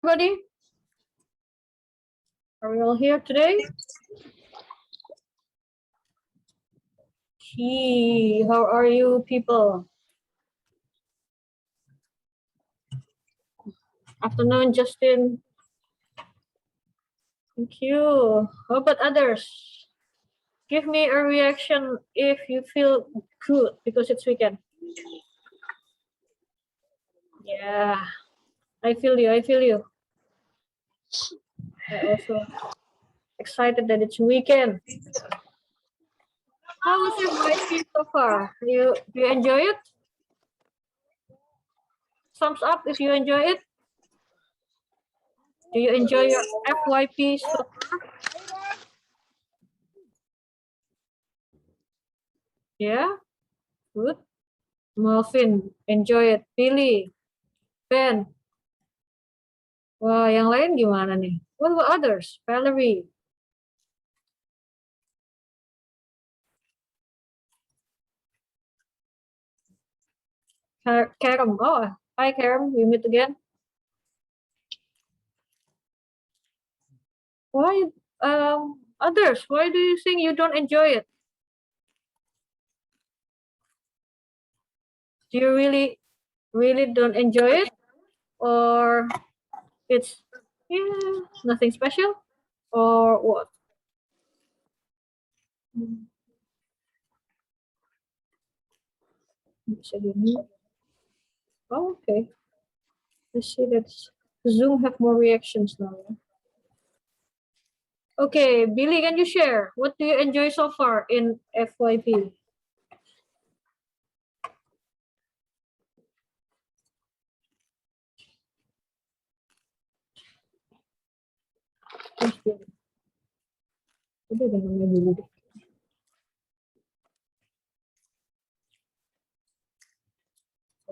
Everybody, are we all here today? Gee, how are you people? Afternoon, Justin. Thank you. How about others? Give me a reaction if you feel good because it's weekend. Yeah, I feel you. I feel you. I also excited that it's weekend. How was your YP so far? Do you enjoy it? Thumbs up if you enjoy it. Do you enjoy your FYP so far? Yeah, good. Melvin, enjoy it. Billy, Ben. Wah, yang lain gimana nih? What about others? Valerie. Karam. Oh, hi Karam. We meet again. Why, others? Why do you think you don't enjoy it? Do you really don't enjoy it, or it's nothing special, or what? Oh, okay. I see that Zoom have more reactions now. Okay, Billy, can you share? What do you enjoy so far in FYP? Udah namanya dulu deh.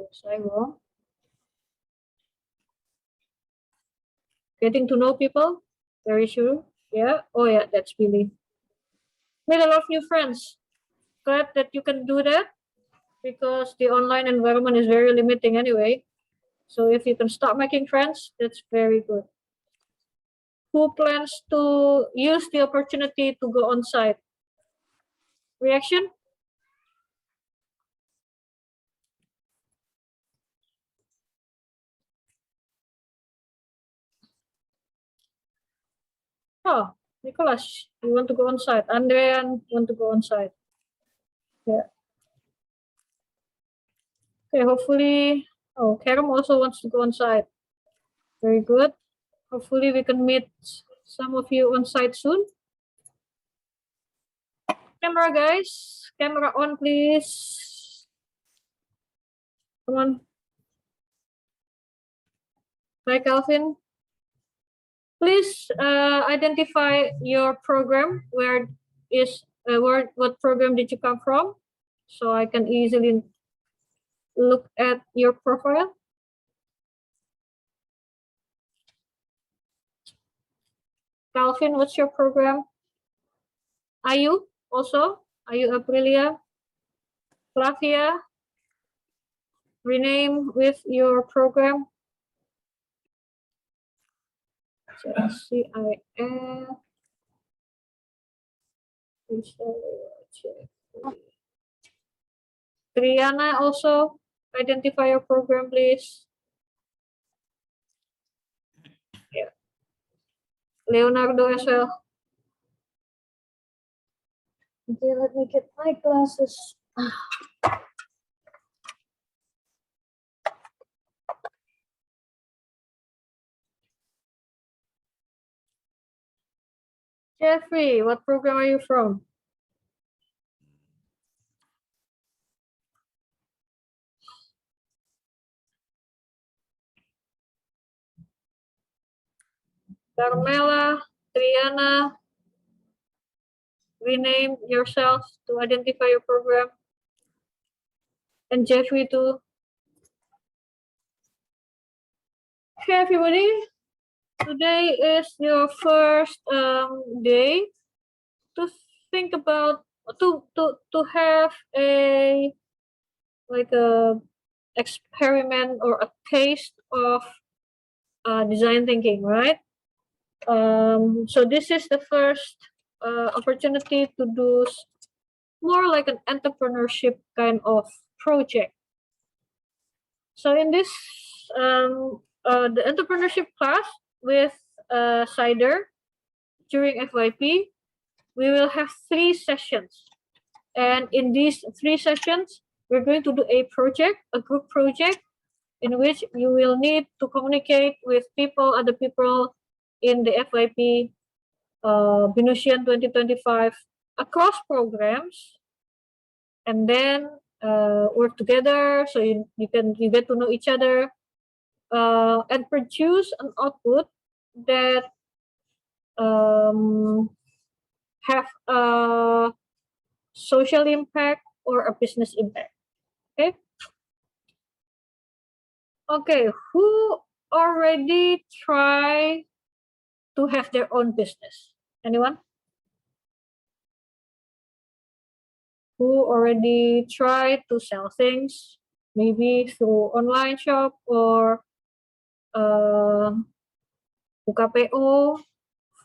Saya getting to know people, very sure. Yeah. Oh yeah, that's Billy. Made a lot of new friends. Glad that you can do that because the online environment is very limiting anyway. So if you can start making friends, that's very good. Who plans to use the opportunity to go on site? Reaction? Oh, Nicholas, you want to go on site. Andrean want to go on site. Yeah. Okay, hopefully. Oh, Karam also wants to go on site. Very good. Hopefully we can meet some of you on site soon. Camera, guys. Camera on, please. Come on. Hi, Calvin. Please identify your program. What program did you come from? So I can easily look at your profile. Calvin, what's your program? Ayu also? Ayu Aprilia? Flavia? Rename with your program. CIDER. Triana also, identify your program, please. Yeah. Leonardo as well. Okay, let me get my glasses. Jeffrey, what program are you from? Carmela, Triana, rename yourself to identify your program. And Jeffrey too. Okay, everybody. Today is your first day to think about to have a experiment or a taste of design thinking, right? So this is the first opportunity to do more like an entrepreneurship kind of project. So in this, the entrepreneurship class with CIDER during FYP, we will have 3 sessions. And in these 3 sessions, we're going to do a project, a group project, in which you will need to communicate with other people in the FYP BINUSIAN 2025 across programs, and then work together so you get to know each other and produce an output that have a social impact or a business impact. Okay, who already try to have their own business? Anyone? Who already tried to sell things, maybe through online shop or buka PO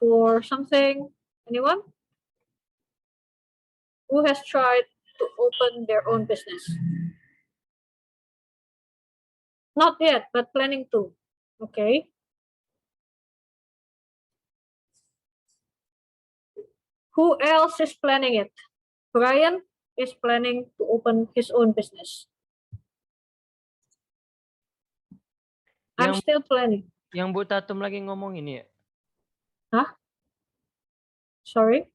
for something? Anyone? Who has tried to open their own business? Not yet, but planning to. Okay. Who else is planning it? Brian is planning to open his own business. I'm still planning. Yang Bu Tatum lagi ngomong ini ya? Hah? Sorry?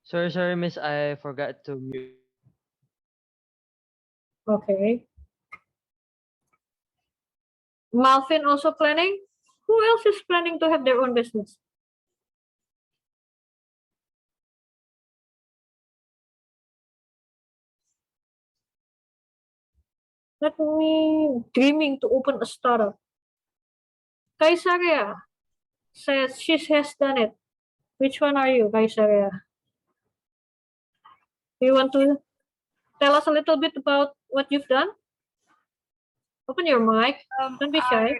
Sorry, Miss. I forgot to mute. Okay. Malvin also planning? Who else is planning to have their own business? Let me dreaming to open a startup. Kaisaria says she has done it. Which one are you, Kaisaria? Do you want to tell us a little bit about what you've done? Open your mic. Don't be shy.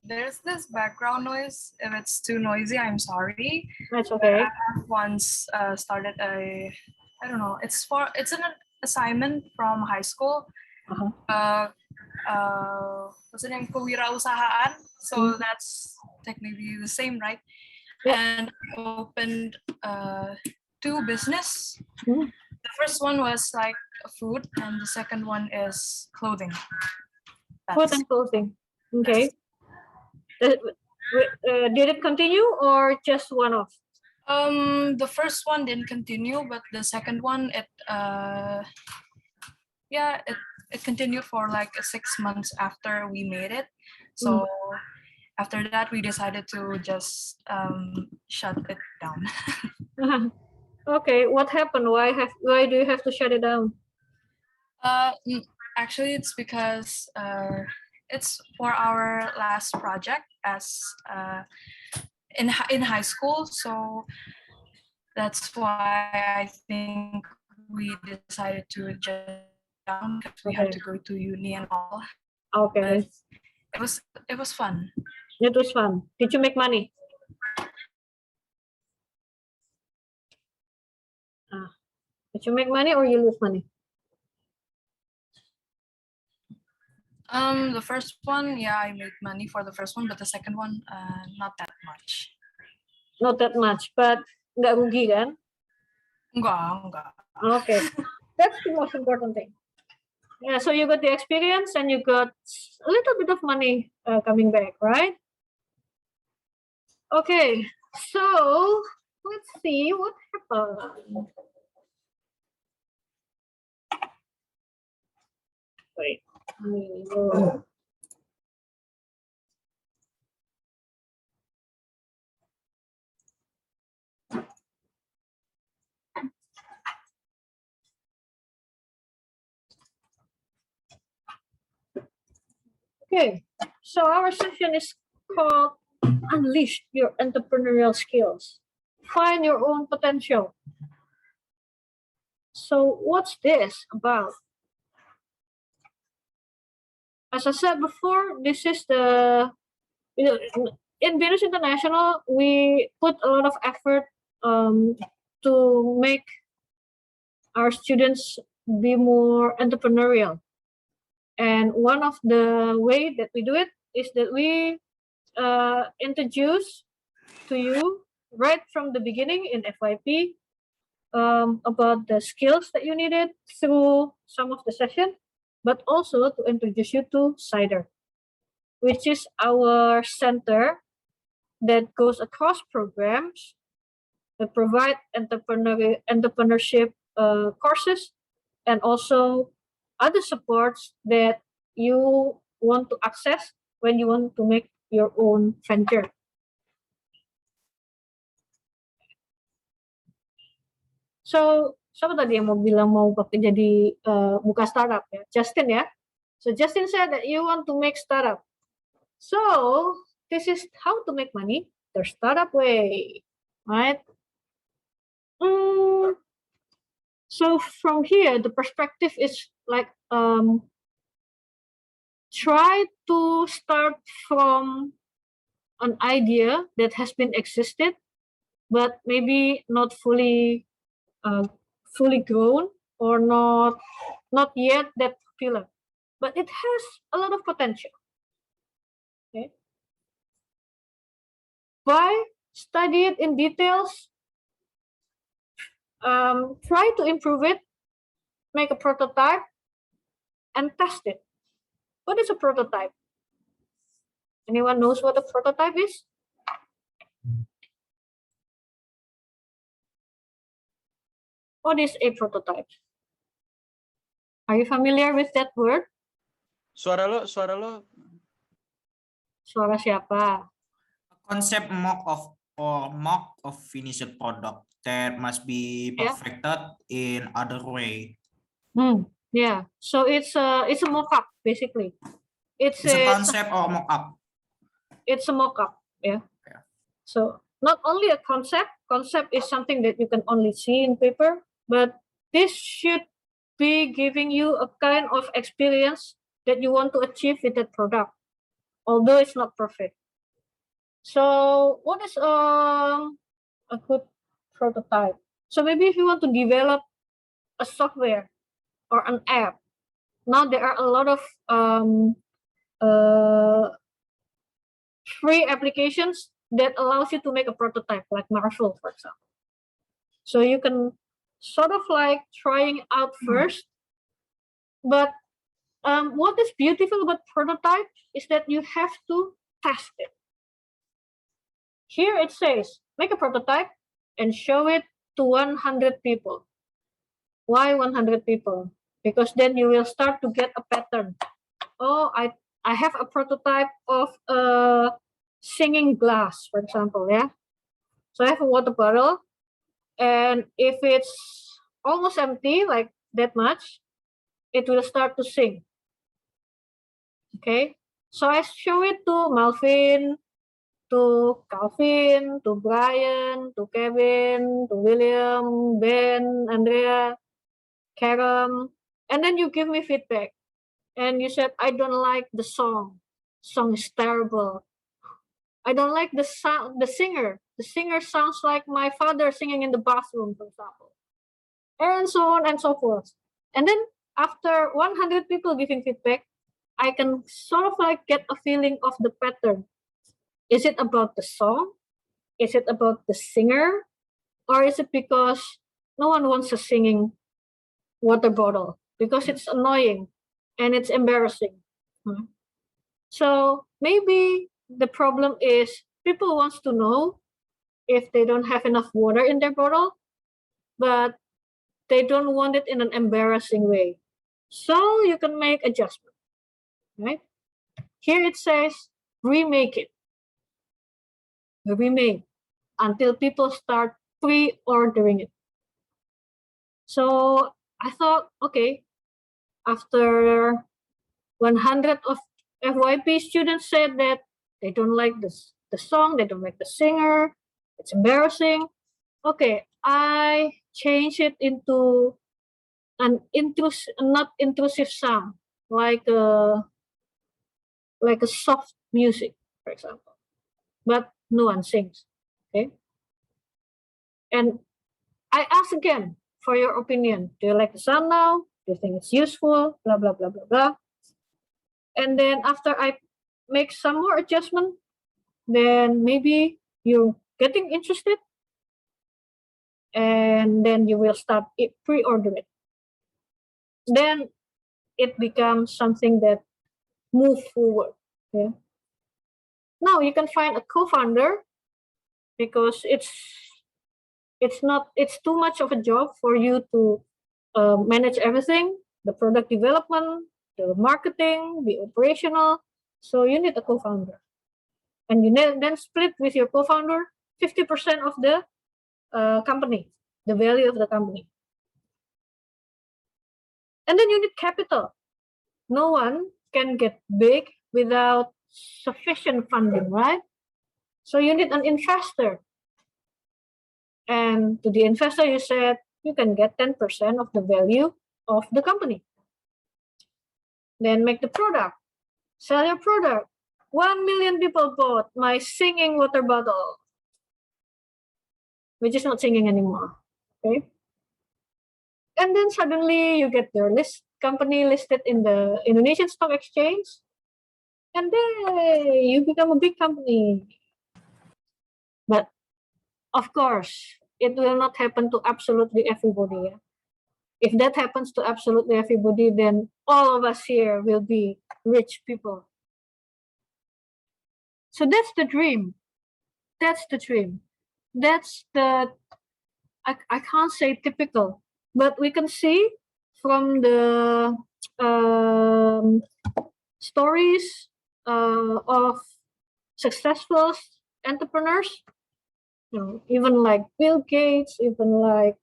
There's this background noise. If it's too noisy, I'm sorry. That's okay. I have once started I don't know. It's an assignment from high school. What's the name? Kewirausahaan. So that's technically the same, right? Yeah. And I opened 2 business. Mhm. The first one was like food, and the second one is clothing. Food and clothing. Okay. Did it continue or just one off? The first one didn't continue, but the second one it continued for like 6 months after we made it. So after that, we decided to just shut it down. Okay, what happened? Why do you have to shut it down? Actually, it's because it's for our last project as in high school, so that's why I think we decided to just down because we have to go to uni and all. Okay. But it was fun. It was fun. Did you make money? Did you make money or you lose money? The first one, yeah, I made money for the first one, but the second one, not that much. Not that much, but nggak rugi kan? Enggak. Okay, that's the most important thing. Yeah, so you got the experience and you got a little bit of money coming back, right? Okay, so let's see what happened. Wait. Okay, so our session is called Unleash Your Entrepreneurial Skills. Find your own potential. So what's this about? as I said before, this is the, in BINUS International, we put a lot of effort to make our students be more entrepreneurial. And one of the way that we do it is that we introduce to you right from the beginning in FYP about the skills that you needed through some of the session, but also to introduce you to CIDER, which is our center that goes across programs that provide entrepreneurship courses and also other supports that you want to access when you want to make your own venture. So, siapa tadi yang mau bilang mau bekerja di buka startup ya? Justin ya. So Justin said that you want to make startup. So this is how to make money the startup way, right? So from here, the perspective is like try to start from an idea that has been existed, but maybe not fully grown or not yet that popular, but it has a lot of potential. Okay. Why study it in details? Try to improve it, make a prototype, and test it. What is a prototype? Anyone knows what a prototype is? What is a prototype? Are you familiar with that word? Suara lo. Suara siapa? Concept mock of finished product that must be perfected in other way. Yeah. So it's a mock-up basically. It's a concept or mock-up. It's a mock-up. Yeah. So not only a concept. Concept is something that you can only see in paper, but this should be giving you a kind of experience that you want to achieve with that product, although it's not perfect. So what is a good prototype? So maybe if you want to develop a software or an app, now there are a lot of free applications that allows you to make a prototype, like Marvel, for example. So you can sort of like trying out first, but what is beautiful about prototype is that you have to test it. Here it says, make a prototype and show it to 100 people. Why 100 people? Because then you will start to get a pattern. Oh, I have a prototype of a singing glass, for example, yeah? So I have a water bottle, and if it's almost empty, like that much, it will start to sing. Okay? So I show it to Malvin, to Calvin, to Brian, to Kevin, to William, Ben, Andrea, Karen, and then you give me feedback. And you said, I don't like the song. Song is terrible. I don't like the sound, the singer. The singer sounds like my father singing in the bathroom, for example. And so on and so forth. And then after 100 people giving feedback, I can sort of like get a feeling of the pattern. Is it about the song? Is it about the singer? Or is it because no one wants a singing water bottle? Because it's annoying and it's embarrassing. So maybe the problem is people wants to know if they don't have enough water in their bottle, but they don't want it in an embarrassing way. So you can make adjustment, right? Here it says remake it. Remake until people start pre-ordering it. So I thought, okay, after 100 of FYP students said that they don't like the song, they don't like the singer, it's embarrassing. Okay, I change it into an not intrusive sound, like like a soft music, for example, but no one sings. Okay. And I ask again for your opinion. Do you like the sound now? Do you think it's useful? Blah, blah, blah, blah, blah. And then after I make some more adjustment, then maybe you're getting interested, and then you will start pre-order it. Then it becomes something that move forward. Okay. Now you can find a co-founder because it's too much of a job for you to manage everything, the product development, the marketing, the operational. So you need a co-founder, and you then split with your co-founder 50% of the company, the value of the company. And then you need capital. No one can get big without sufficient funding, right? So you need an investor. And to the investor, you said you can get 10% of the value of the company. Then make the product, sell your product. 1 million people bought my singing water bottle, which is not singing anymore. Okay. And then suddenly you get your company listed in the Indonesian Stock Exchange, and then you become a big company. But of course, it will not happen to absolutely everybody. Yeah? If that happens to absolutely everybody, then all of us here will be rich people. So that's the dream. That's the dream. That's the, I can't say typical, but we can see from the stories of successful entrepreneurs, even like Bill Gates, even like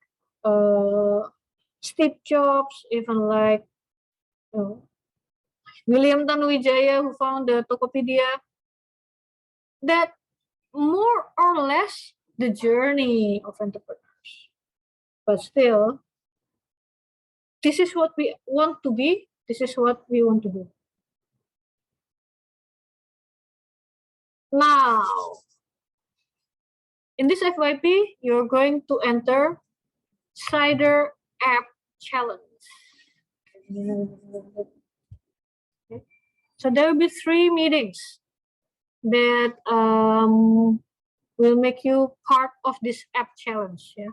Steve Jobs, even like William Tanuwijaya, who found the Tokopedia, that more or less the journey of entrepreneurs. But still, this is what we want to be. This is what we want to do. Now, in this FYP, you're going to enter CIDER app challenge. Okay. So there will be 3 meetings that will make you part of this app challenge. Yeah.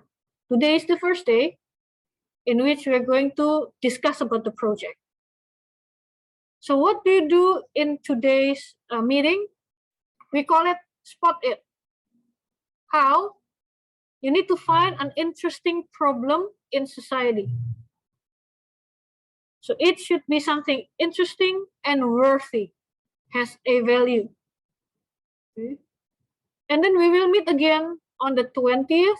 Today is the first day in which we're going to discuss about the project. So what do you do in today's meeting? We call it Spot It. How? You need to find an interesting problem in society. So it should be something interesting and worthy, has a value. Okay. And then we will meet again on the 20th.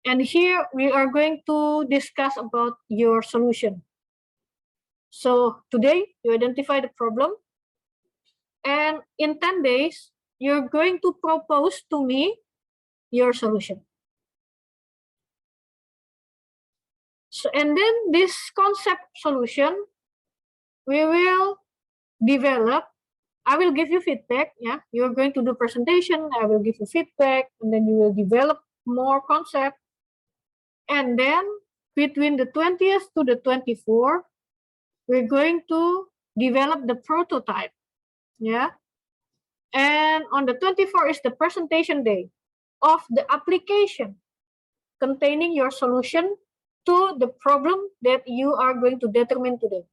And here we are going to discuss about your solution. So today you identify the problem, and in 10 days, you're going to propose to me your solution. So, and then this concept solution, we will develop. I will give you feedback. Yeah, you're going to do presentation. I will give you feedback, and then you will develop more concept. And then between the 20th to the 24th, we're going to develop the prototype. Yeah. And on the 24th is the presentation day of the application containing your solution to the problem that you are going to determine today.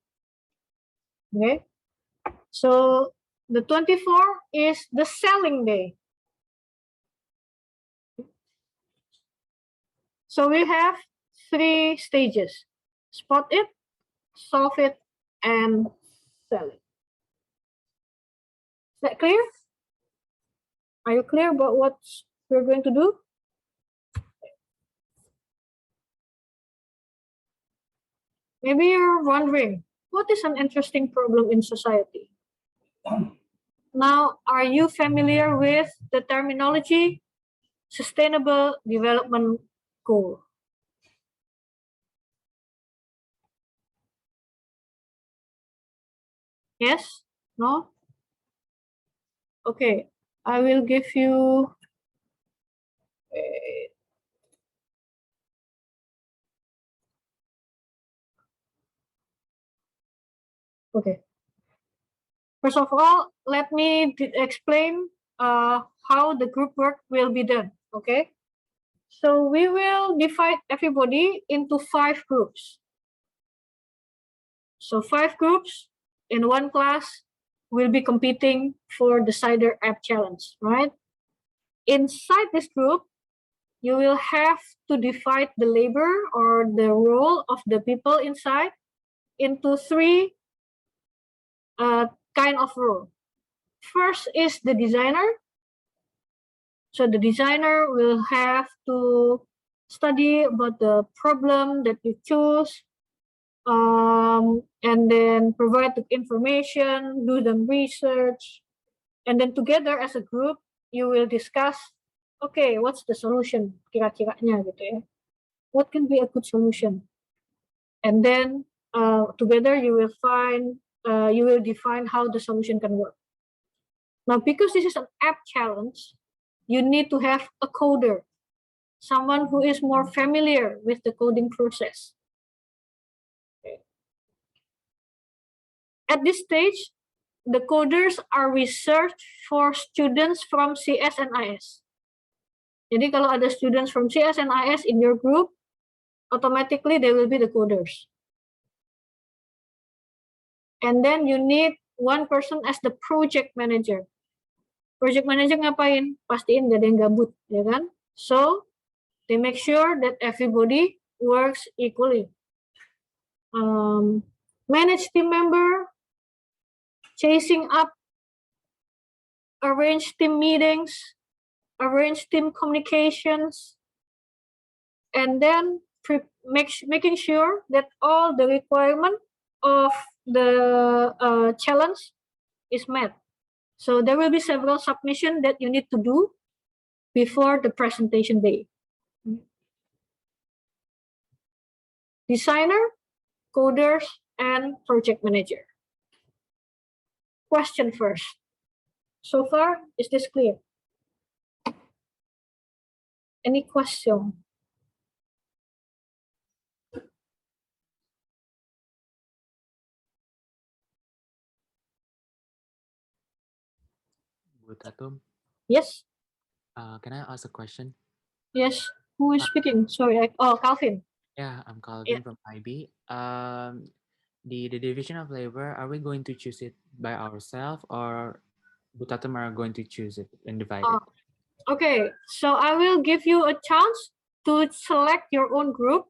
Okay. So the 24th is the selling day. So we have 3 stages: spot it, solve it, and sell it. Is that clear? Are you clear about what we're going to do? Maybe you're wondering, what is an interesting problem in society? Now, are you familiar with the terminology Sustainable Development Goal? Yes? No? Okay, I will give you. Okay. First of all, let me explain how the group work will be done. Okay. So we will divide everybody into 5 groups. So 5 groups in one class will be competing for the CIDER app challenge, right? Inside this group, you will have to divide the labor or the role of the people inside into 3 kind of role. First is the designer. So the designer will have to study about the problem that you choose, and then provide the information, do some research, and then together as a group, you will discuss, okay, what's the solution kira-kiranya gitu ya. What can be a good solution? And then together you will define how the solution can work. Now, because this is an app challenge, you need to have a coder, someone who is more familiar with the coding process. Okay. At this stage, the coders are reserved for students from CS and IS. Jadi kalau ada students from CS and IS in your group, automatically they will be the coders. And then you need one person as the project manager. Project manager ngapain? Pastiin gak ada yang gabut, ya kan? So they make sure that everybody works equally. Manage team member, chasing up, arrange team meetings, arrange team communications, and then making sure that all the requirement of the challenge is met. So there will be several submissions that you need to do before the presentation day. Designer, coders, and project manager. Question first. So far, is this clear? Any question? Bu Tatum, Yes? can I ask a question? Yes. Who is speaking? Sorry. Oh, Calvin. Yeah, I'm Calvin from IB. The division of labor, are we going to choose it by ourselves, or Bu Tatum are going to choose it and divide it? Okay, so I will give you a chance to select your own group,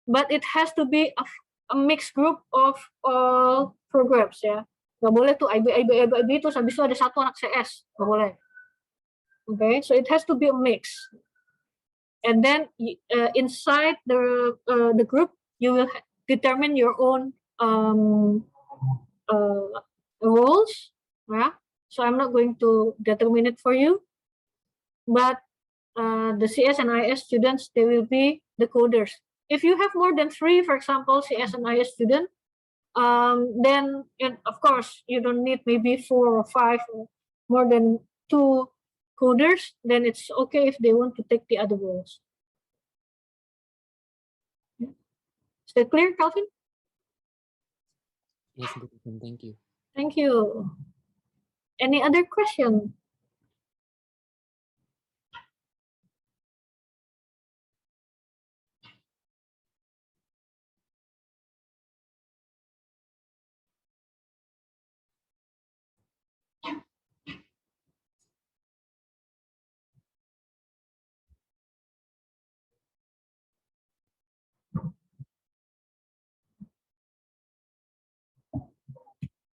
but it has to be a mixed group of all programs ya. Gak boleh tuh IB terus habis itu ada satu anak CS, gak boleh. Okay, so it has to be a mix. And then inside the group, you will determine your own roles. Yeah, so I'm not going to determine it for you, but the CS and IS students, they will be the coders. If you have more than 3, for example, CS and IS student, then of course you don't need maybe 4 or 5 or more than 2 coders. Then it's okay if they want to take the other roles. Is that clear, Calvin? Yes, Bu Tatum, thank you. Thank you. Any other question?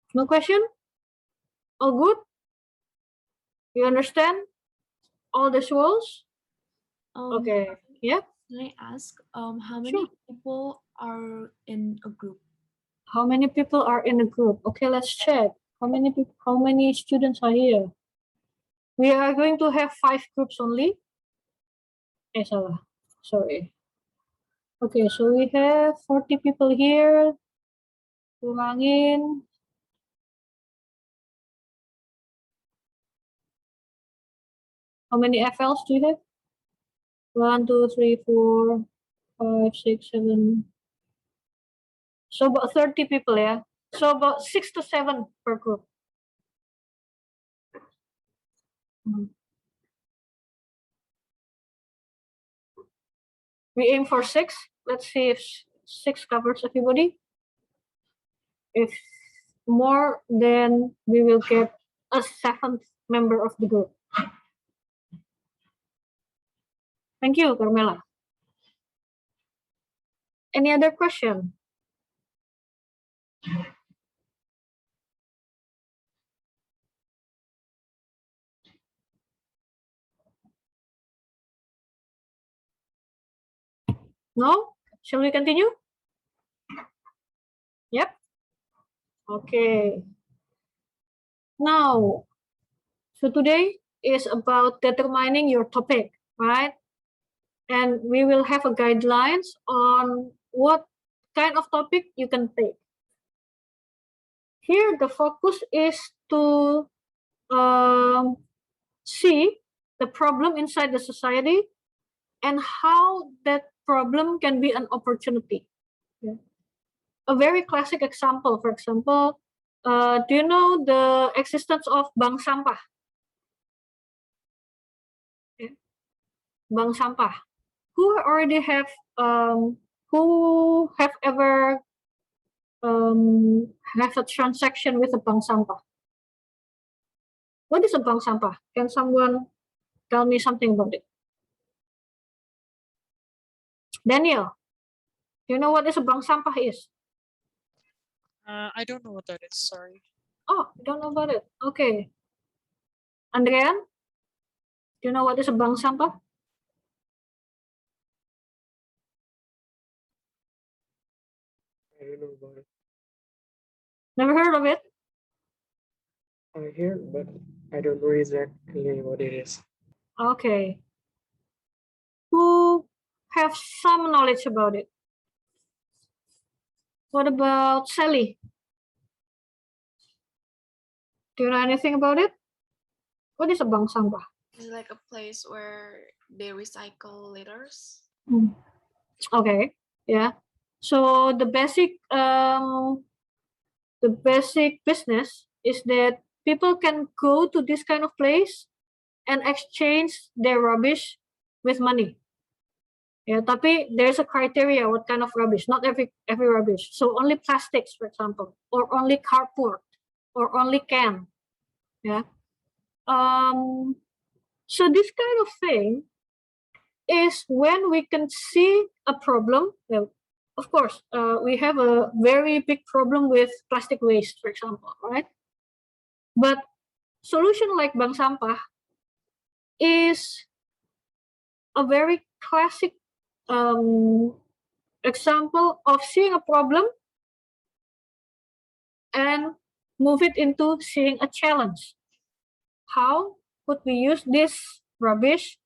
No question? All good? You understand all the rules? Okay. Yeah. Can I ask, how many Sure. people are in a group? How many people are in a group? Okay, let's check. How many students are here? We are going to have 5 groups only. Salah. Sorry. Okay, so we have 40 people here. Kurangin How many FLs do you have? 1, 2, 3, 4, 5, 6, 7. So about 30 people, yeah. So about 6 to 7 per group. We aim for 6. Let's see if 6 covers everybody. If more, then we will get a 7th member of the group. Thank you, Carmela. Any other question? No? Shall we continue? Yep. Okay. Now, so today is about determining your topic, right? And we will have a guidelines on what kind of topic you can take. Here, the focus is to see the problem inside the society and how that problem can be an opportunity. Yeah. A very classic example, for example, do you know the existence of bank sampah? Yeah. Bank sampah. Who already have who have ever have a transaction with a bank sampah? What is a bank sampah? Can someone tell me something about it? Daniel, do you know what is a bank sampah is? I don't know what that is. Sorry. Oh, you don't know about it. Okay. Andrian, do you know what is a bank sampah? I don't know about it. Never heard of it? I hear, but I don't know exactly what it is. Okay. Who have some knowledge about it? What about Sally? Do you know anything about it? What is a bank sampah? It's like a place where they recycle litters. Okay, yeah. So the basic business is that people can go to this kind of place and exchange their rubbish with money. Yeah, tapi there's a criteria what kind of rubbish. Not every rubbish. So only plastics, for example, or only cardboard, or only can. Yeah. So this kind of thing is when we can see a problem. Well, of course, we have a very big problem with plastic waste, for example, right? But solution like bank sampah is a very classic example of seeing a problem and move it into seeing a challenge. How could we use this rubbish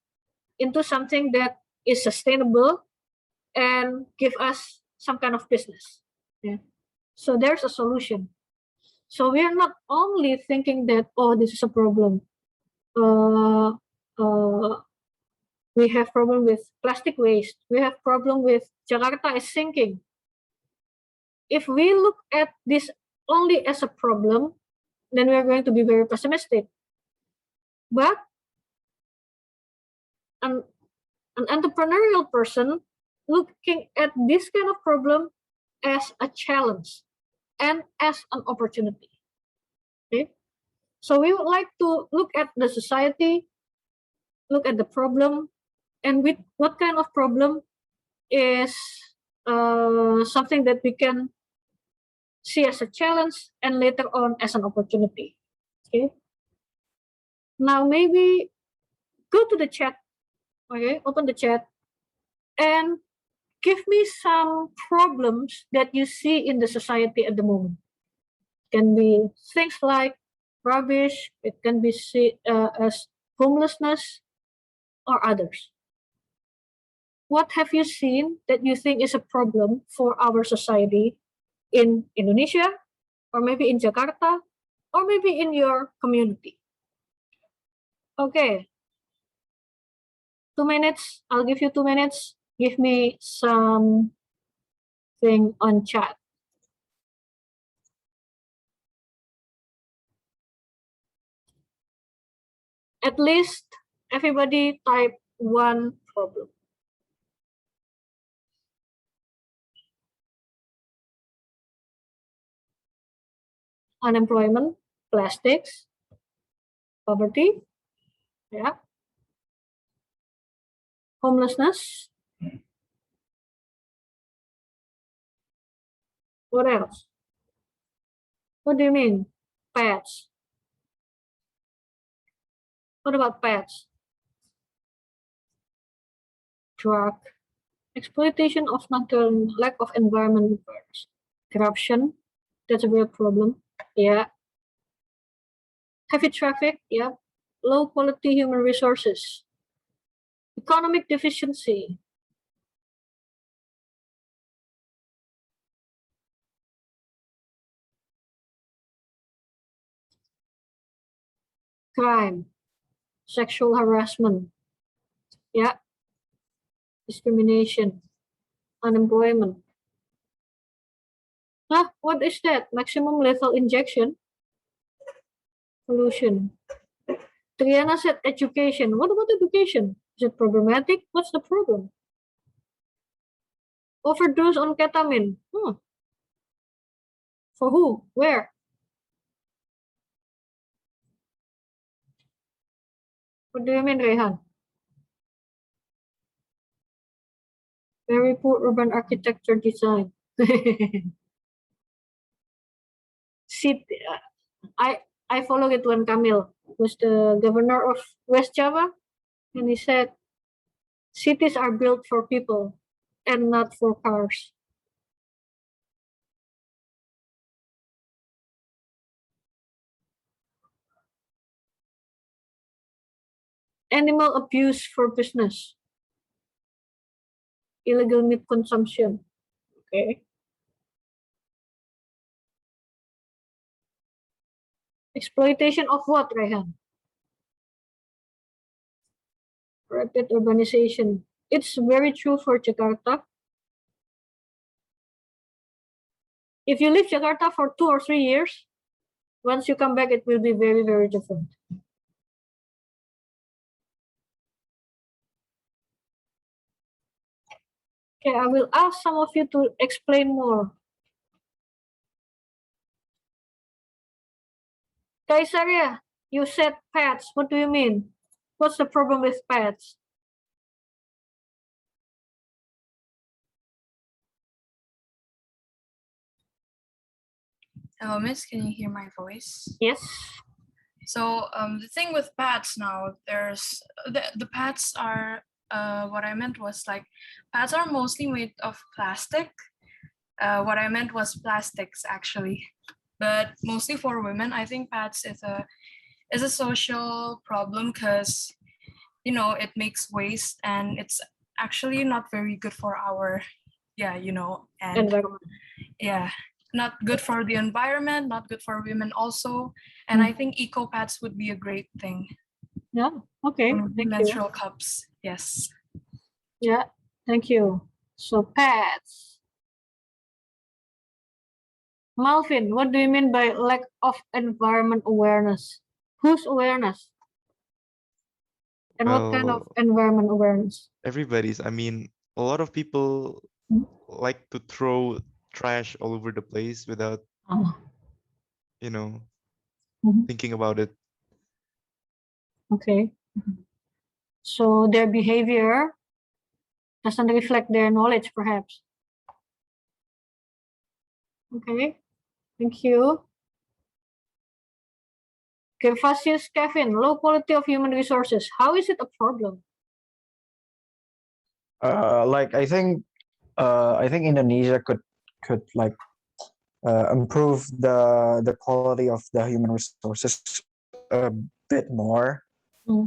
into something that is sustainable and give us some kind of business? Yeah. So there's a solution. So we're not only thinking that, oh, this is a problem. We have problem with plastic waste. We have problem with Jakarta is sinking. If we look at this only as a problem, then we are going to be very pessimistic. But an entrepreneurial person looking at this kind of problem as a challenge and as an opportunity. Okay, so we would like to look at the society, look at the problem, and with what kind of problem is something that we can see as a challenge and later on as an opportunity. Okay. Now maybe go to the chat. Okay, open the chat and give me some problems that you see in the society at the moment. Can be things like rubbish. It can be as homelessness or others. What have you seen that you think is a problem for our society in Indonesia, or maybe in Jakarta, or maybe in your community? Okay, 2 minutes. I'll give you 2 minutes. Give me some thing on chat. At least everybody type one problem. Unemployment, plastics, poverty, yeah. Homelessness. What else? What do you mean? Pets. What about pets? Drug. Exploitation of natural, lack of environmental resources. Corruption. That's a real problem. Yeah. Heavy traffic. Yeah. Low quality human resources. Economic deficiency. Crime. Sexual harassment. Yeah. Discrimination. Unemployment. Huh? What is that? Maximum lethal injection? Pollution. Triana said education. What about education? Is it problematic? What's the problem? Overdose on ketamine. For who? Where? What do you mean, Rehan? Very poor urban architecture design. I follow Ridwan Kamil, who's the governor of West Java, and he said cities are built for people and not for cars. Animal abuse for business. Illegal meat consumption. Okay. Exploitation of what, Rehan? Rapid urbanization. It's very true for Jakarta. If you leave Jakarta for 2 or 3 years, once you come back, it will be very, very different. Okay, I will ask some of you to explain more. Kaisaria, you said pets. What do you mean? What's the problem with pets? Hello, Miss. Can you hear my voice? Yes. So the thing with pads now, there's the pads are what I meant was like pads are mostly made of plastic. What I meant was plastics actually, but mostly for women. I think pads is a social problem because it makes waste and it's actually not very good for our and Environment. yeah, not good for the environment, not good for women also. And I think eco pads would be a great thing. Yeah. Okay. Thank Menstrual you. cups. Yes. Yeah. Thank you. So pets. Malvin, what do you mean by lack of environment awareness? Whose awareness? And what kind of environment awareness? Everybody's. I mean, a lot of people like to throw trash all over the place without, thinking about it. Okay. So their behavior doesn't reflect their knowledge, perhaps. Okay. Thank you. Gervasius Kevin, low quality of human resources. How is it a problem? I think Indonesia could like improve the quality of the human resources a bit more.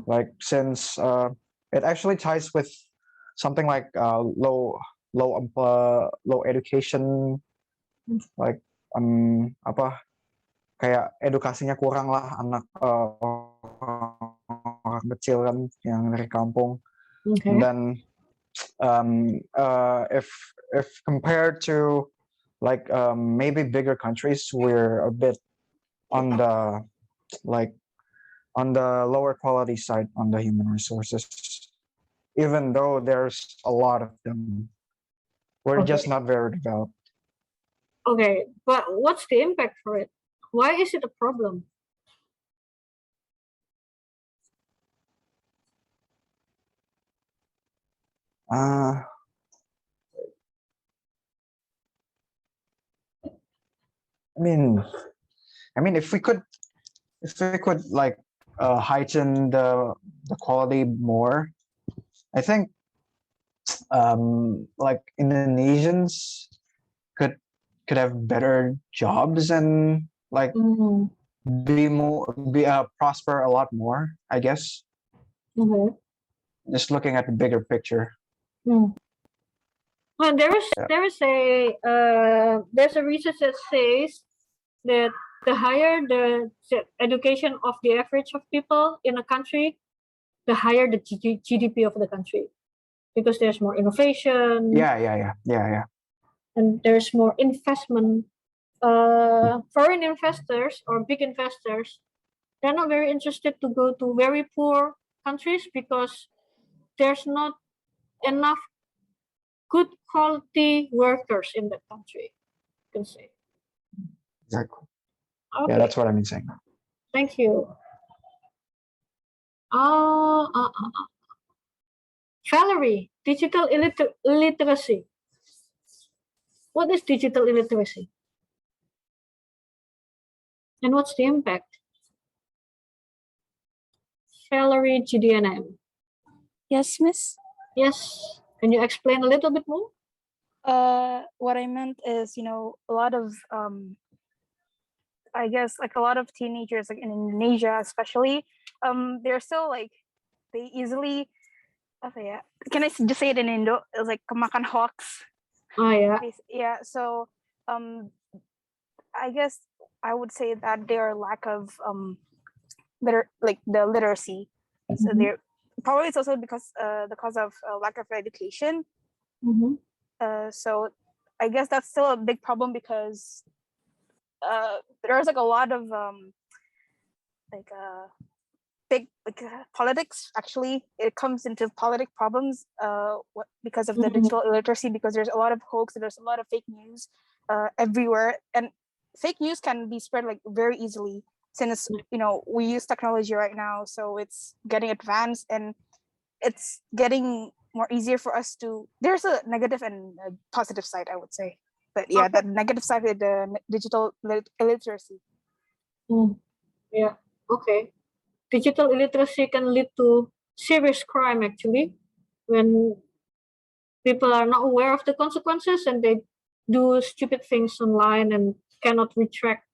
Like since it actually ties with something like low education, like apa kayak edukasinya kurang lah anak orang kecil kan yang dari kampung. Okay. And then if compared to like maybe bigger countries, we're a bit on the like on the lower quality side on the human resources, even though there's a lot of them. We're just Okay. not very developed. Okay, but what's the impact for it? Why is it a problem? Uh, I mean, if we could like heighten the quality more, I think like Indonesians could have better jobs and like Mm, be prosper a lot more, I guess. okay. Just looking at the bigger picture. Mm. Well, Yeah. there's a research that says that the higher the education of the average of people in a country, the higher the GDP of the country, because there's more innovation. Yeah. And there's more investment. Foreign investors or big investors, they're not very interested to go to very poor countries because there's not enough good quality workers in that country, you can say. Exactly. Okay. Yeah, that's what I've been saying. Thank you. Valerie, digital illiteracy. What is digital illiteracy? And what's the impact? Valerie GDNM. Yes, Miss. Yes. Can you explain a little bit more? What I meant is, a lot of I guess like a lot of teenagers, like in Indonesia especially, they're still like they easily. Okay, yeah. Can I just say it in Indo? It's like kemakan hoax. Oh yeah. Yeah. So, I guess I would say that their lack of the literacy. So they're probably it's also because the cause of lack of education. So I guess that's still a big problem because there's like a lot of politics. Actually, it comes into politic problems because of the digital illiteracy, because there's a lot of hoax, there's a lot of fake news everywhere, and fake news can be spread like very easily since we use technology right now, so it's getting advanced and it's getting more easier for us to. There's a negative and a positive side, I would say, but yeah, the negative side is the digital illiteracy. Yeah. Okay. Digital illiteracy can lead to serious crime actually, when people are not aware of the consequences and they do stupid things online and cannot retract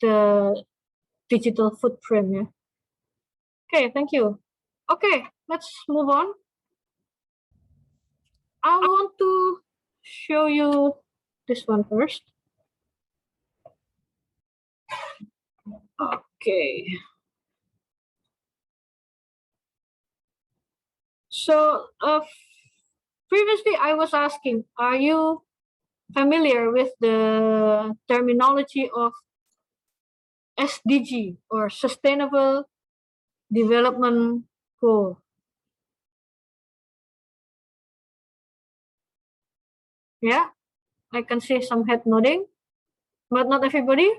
the digital footprint. Yeah. Okay, thank you. Okay, let's move on. I want to show you this one first. Okay. So previously I was asking, are you familiar with the terminology of SDG or Sustainable Development Goal? Yeah, I can see some head nodding, but not everybody.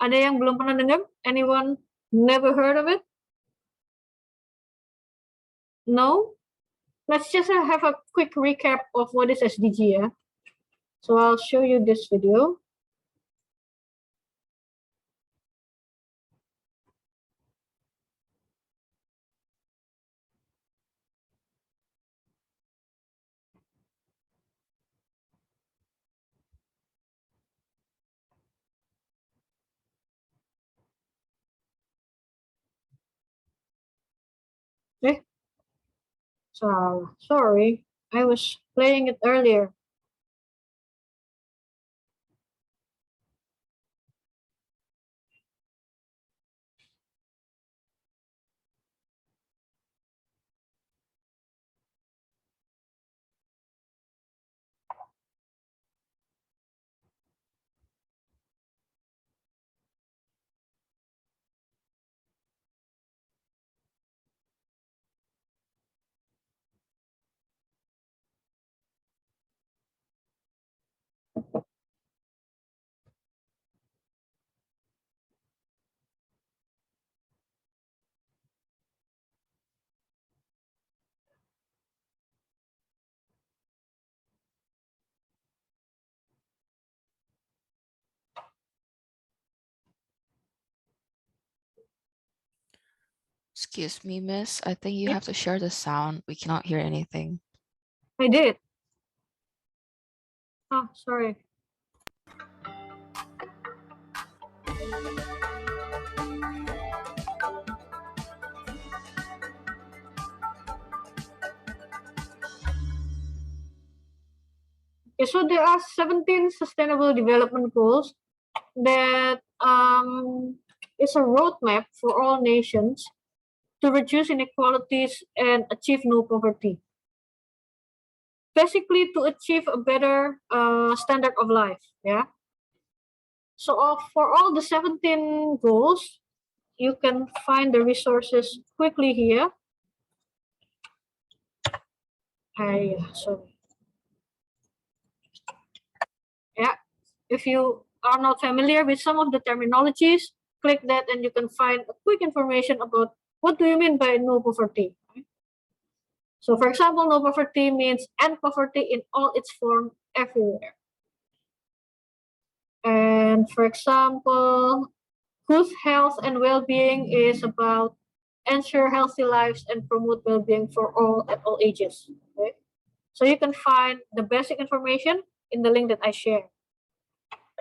Ada yang belum pernah dengar? Anyone never heard of it? No? Let's just have a quick recap of what is SDG. Yeah? So I'll show you this video. Okay. So sorry, I was playing it earlier. Excuse me, miss. I think you Yeah. have to share the sound. We cannot hear anything. I did. Oh, sorry. Okay, so there are 17 sustainable development goals that is a roadmap for all nations to reduce inequalities and achieve no poverty. Basically, to achieve a better standard of life. Yeah. So for all the 17 goals, you can find the resources quickly here. Sorry. Yeah, if you are not familiar with some of the terminologies, click that and you can find a quick information about what do you mean by no poverty. So for example, no poverty means end poverty in all its form everywhere. And for example, good health and well-being is about ensure healthy lives and promote well-being for all at all ages. Okay? So you can find the basic information in the link that I share.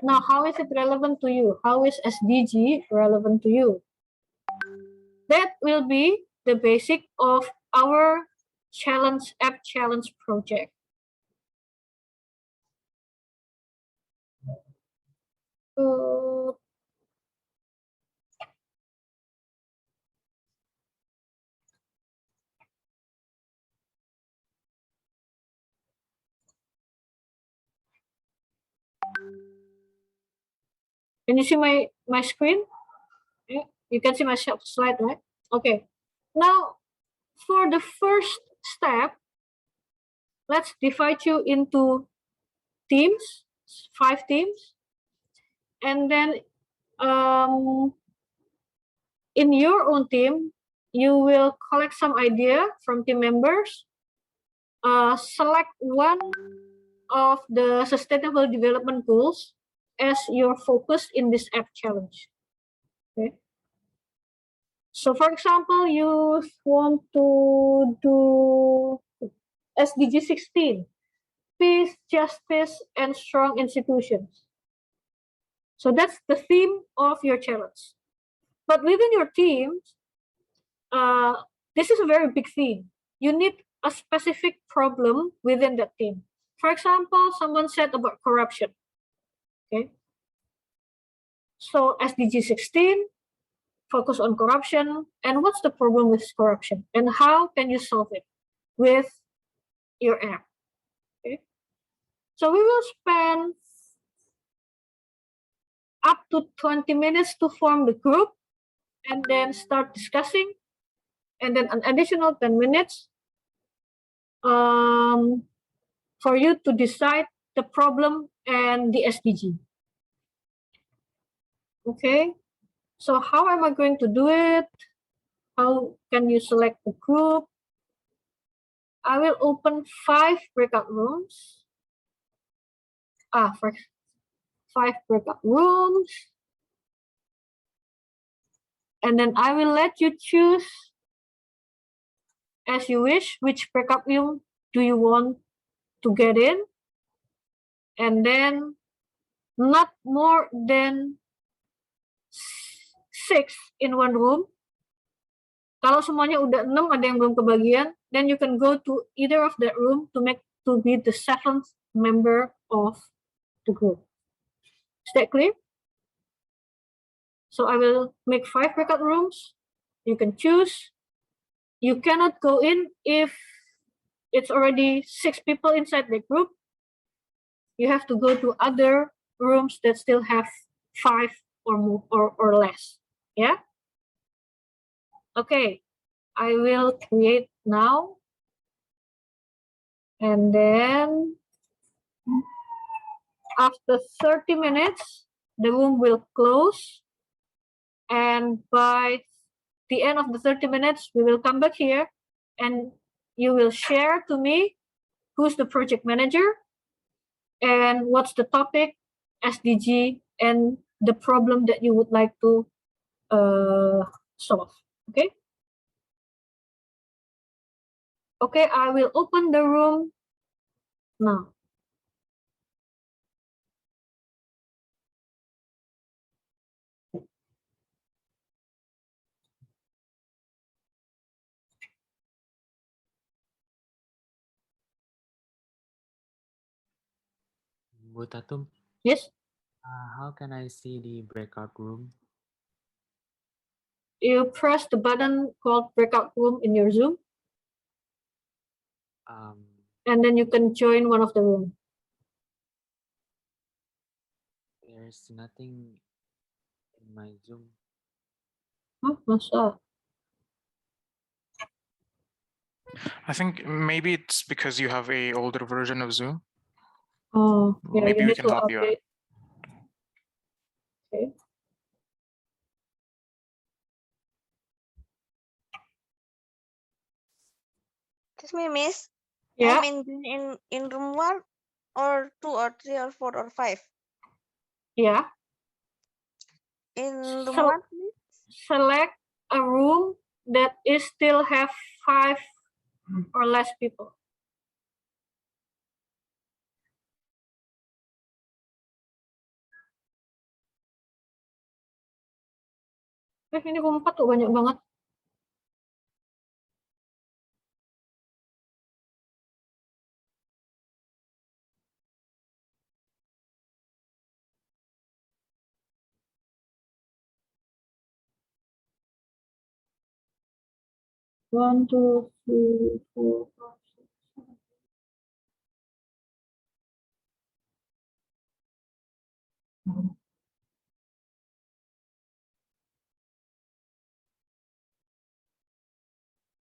Now, how is it relevant to you? How is SDG relevant to you? That will be the basic of our app challenge project. Can you see my screen? Yeah, you can see my slide, right? Okay. Now, for the first step, let's divide you into teams, 5 teams. And then in your own team, you will collect some idea from team members, select one of the sustainable development goals as your focus in this app challenge. Okay. So for example, you want to do SDG 16, peace, justice, and strong institutions. So that's the theme of your challenge. But within your team, this is a very big theme. You need a specific problem within that team. For example, someone said about corruption. Okay. So SDG 16, focus on corruption. And what's the problem with corruption? And how can you solve it with your app? Okay. So we will spend up to 20 minutes to form the group and then start discussing. And then an additional 10 minutes for you to decide the problem and the SDG. Okay, so how am I going to do it? How can you select the group? I will open 5 breakout rooms. For 5 breakout rooms. And then I will let you choose as you wish which breakout room do you want to get in. And then not more than 6 in one room. Kalau semuanya udah 6, ada yang belum kebagian, then you can go to either of that room to be the 7th member of the group. Is that clear? So I will make 5 breakout rooms. You can choose. You cannot go in if it's already 6 people inside the group. You have to go to other rooms that still have 5 or more or less. Yeah. Okay, I will create now. And then after 30 minutes, the room will close. And by the end of the 30 minutes, we will come back here and you will share to me who's the project manager and what's the topic, SDG, and the problem that you would like to solve. Okay. Okay, I will open the room now. Bu Tatum, Yes, how can I see the breakout room? you press the button called breakout room in your Zoom, and then you can join one of the room. There's nothing in my Zoom. Huh, masa? I think maybe it's because you have a older version of Zoom. Oh, yeah, Maybe you we need can to help you out. update. Okay. Excuse me, Miss. Yeah. I'm in room 1 or 2 or 3 or 4 or 5. Yeah. In room So 1, select a room that is still have 5 or less people. Ini room 4 tuh banyak banget. One, two, three, four, 5, 6, 7.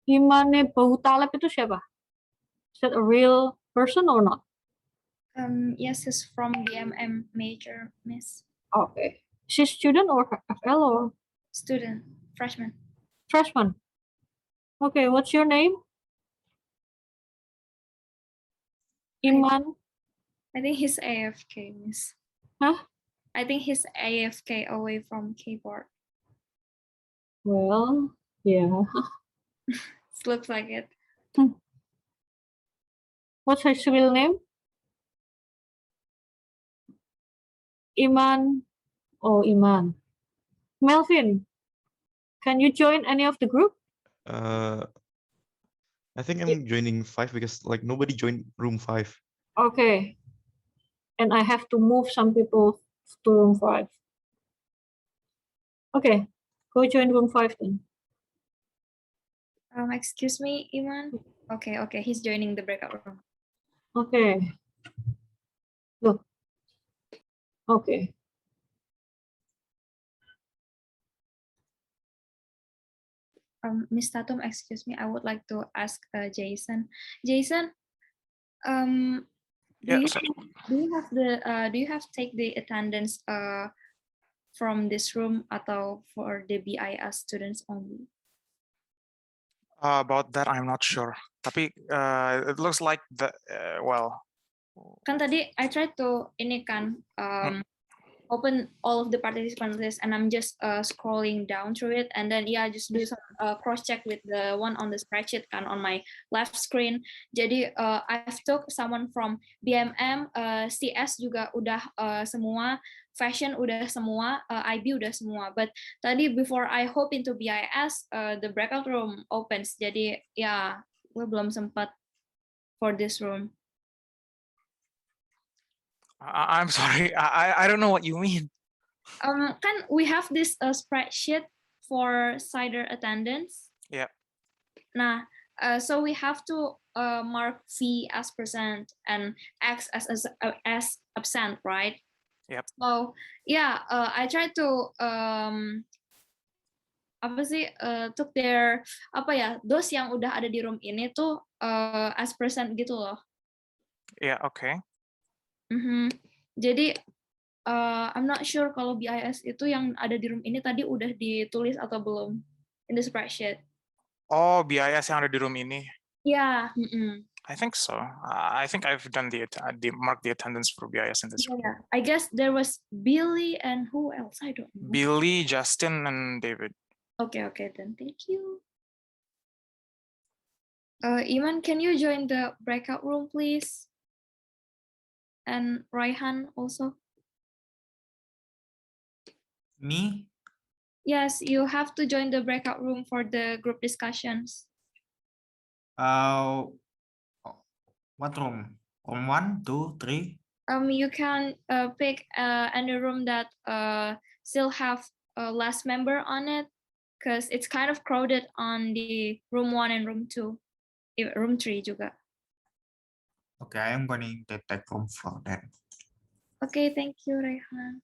Imane Bahutalep itu siapa? Is that a real person or not? Yes, he's from BMM major, Miss. Okay. She's student or FL or Student, freshman. freshman? Okay, what's your name? Iman? I think he's AFK, Miss. Huh? I think he's AFK away from keyboard. Well, yeah. Looks like it. What's his real name? Iman. Oh, Iman. Melvin, can you join any of the group? I think I'm joining 5 because like nobody joined room 5. Okay. And I have to move some people to room 5. Okay, go join room 5 then. Excuse me, Iman. Okay, he's joining the breakout room. Okay. Look. Okay. Miss Tatum, excuse me, I would like to ask Jason. Jason, do you have take the attendance from this room atau for the BIS students only? About that, I'm not sure. Tapi it looks like the well. Kan tadi I tried to ini kan open all of the participant list and I'm just scrolling down through it and then just do some cross check with the one on the spreadsheet kan on my left screen. Jadi I've took someone from BMM, CS juga udah semua, fashion udah semua, IB udah semua. But tadi before I hop into BIS, the breakout room opens. Jadi ya gue belum sempat for this room. I'm sorry, I don't know what you mean. Kan we have this spreadsheet for CIDER attendance. Yeah. Nah, so we have to mark V as percent and X as absent, right? Yep. So yeah, I tried to took their those yang udah ada di room ini tuh as percent gitu loh. Yeah, okay. Jadi I'm not sure kalau BIS itu yang ada di room ini tadi udah ditulis atau belum in the spreadsheet. Oh, BIS yang ada di room ini. Yeah. I think so. I think I've done the mark the attendance for BIS in this room. Yeah. I guess there was Billy and who else? I don't know. Billy, Justin, and David. Okay, then thank you. Iman, can you join the breakout room, please? And Raihan also. Me? Yes, you have to join the breakout room for the group discussions. What room? Room 1, 2, 3? You can pick any room that still have a last member on it, because it's kind of crowded on the room 1 and room 2, room 3 juga. Okay, I'm going to take room 4 then. Okay, thank you, Raihan.